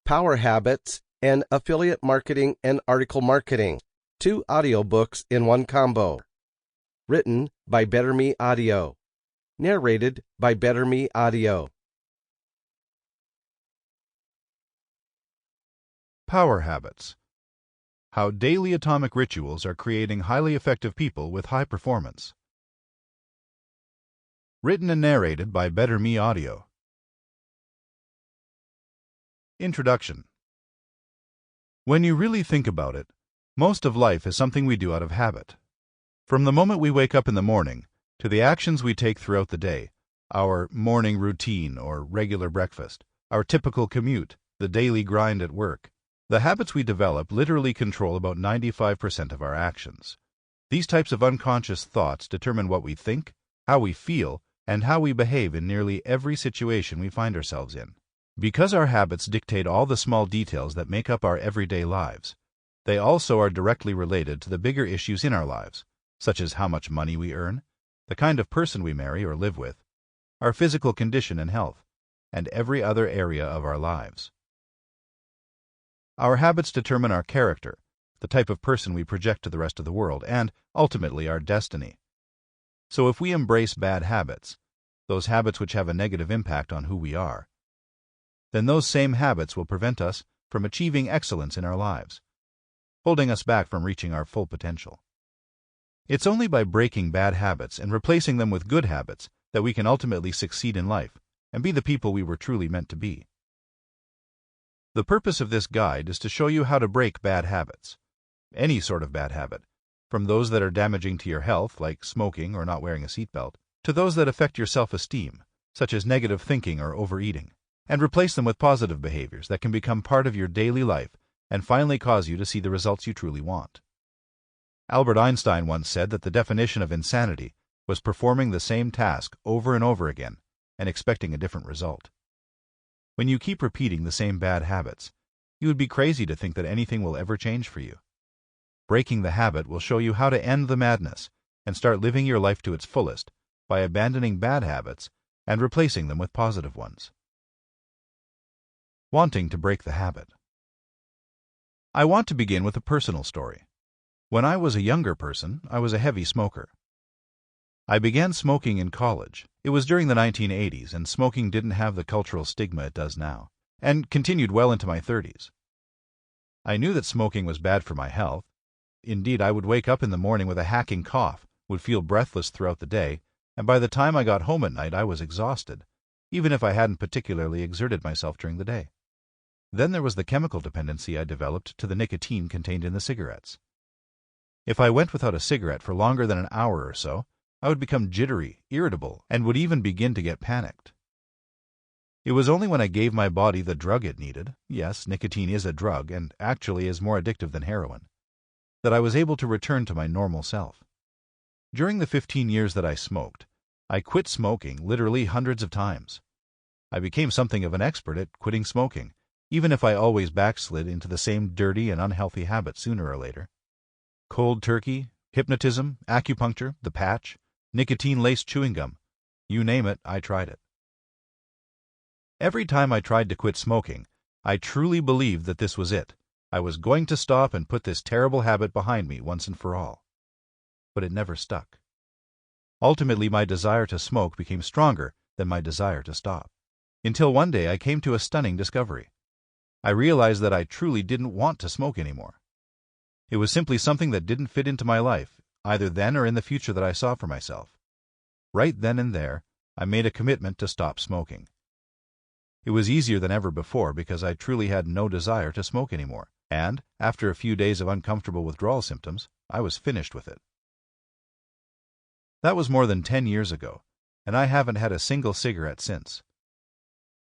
Power Habits, and Affiliate Marketing and Article Marketing. 2 audiobooks in one combo. Written by Better Me Audio. Narrated by Better Me Audio. Power Habits. How daily atomic rituals are creating highly effective people with high performance. Written and narrated by Better Me Audio. Introduction. When you really think about it, most of life is something we do out of habit. From the moment we wake up in the morning to the actions we take throughout the day, our morning routine or regular breakfast, our typical commute, the daily grind at work, the habits we develop literally control about 95% of our actions. These types of unconscious thoughts determine what we think, how we feel, and how we behave in nearly every situation we find ourselves in. Because our habits dictate all the small details that make up our everyday lives, they also are directly related to the bigger issues in our lives, such as how much money we earn, the kind of person we marry or live with, our physical condition and health, and every other area of our lives. Our habits determine our character, the type of person we project to the rest of the world, and, ultimately, our destiny. So if we embrace bad habits, those habits which have a negative impact on who we are, then those same habits will prevent us from achieving excellence in our lives, holding us back from reaching our full potential. It's only by breaking bad habits and replacing them with good habits that we can ultimately succeed in life and be the people we were truly meant to be. The purpose of this guide is to show you how to break bad habits, any sort of bad habit, from those that are damaging to your health, like smoking or not wearing a seatbelt, to those that affect your self-esteem, such as negative thinking or overeating, and replace them with positive behaviors that can become part of your daily life and finally cause you to see the results you truly want. Albert Einstein once said that the definition of insanity was performing the same task over and over again and expecting a different result. When you keep repeating the same bad habits, you would be crazy to think that anything will ever change for you. Breaking the habit will show you how to end the madness and start living your life to its fullest by abandoning bad habits and replacing them with positive ones. Wanting to break the habit. I want to begin with a personal story. When I was a younger person, I was a heavy smoker. I began smoking in college. It was during the 1980s, and smoking didn't have the cultural stigma it does now, and continued well into my 30s. I knew that smoking was bad for my health. Indeed, I would wake up in the morning with a hacking cough, would feel breathless throughout the day, and by the time I got home at night I was exhausted, even if I hadn't particularly exerted myself during the day. Then there was the chemical dependency I developed to the nicotine contained in the cigarettes. If I went without a cigarette for longer than an hour or so, I would become jittery, irritable, and would even begin to get panicked. It was only when I gave my body the drug it needed, yes, nicotine is a drug and actually is more addictive than heroin, that I was able to return to my normal self. During the 15 years that I smoked, I quit smoking literally hundreds of times. I became something of an expert at quitting smoking, even if I always backslid into the same dirty and unhealthy habit sooner or later. Cold turkey, hypnotism, acupuncture, the patch, nicotine-laced chewing gum, you name it, I tried it. Every time I tried to quit smoking, I truly believed that this was it. I was going to stop and put this terrible habit behind me once and for all. But it never stuck. Ultimately, my desire to smoke became stronger than my desire to stop. Until one day I came to a stunning discovery. I realized that I truly didn't want to smoke anymore. It was simply something that didn't fit into my life, either then or in the future that I saw for myself. Right then and there, I made a commitment to stop smoking. It was easier than ever before because I truly had no desire to smoke anymore, and, after a few days of uncomfortable withdrawal symptoms, I was finished with it. That was more than 10 years ago, and I haven't had a single cigarette since.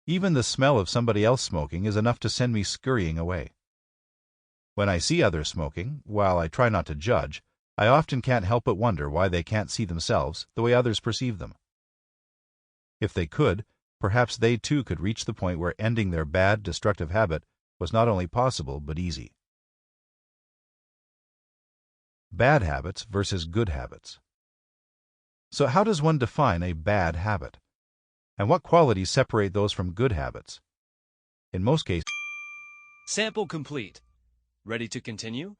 Even the smell of somebody else smoking is enough to send me scurrying away. When I see others smoking, while I try not to judge, I often can't help but wonder why they can't see themselves the way others perceive them. If they could, perhaps they too could reach the point where ending their bad, destructive habit was not only possible but easy. Bad habits versus good habits. So how does one define a bad habit? And what qualities separate those from good habits? In most cases, Sample complete. Ready to continue?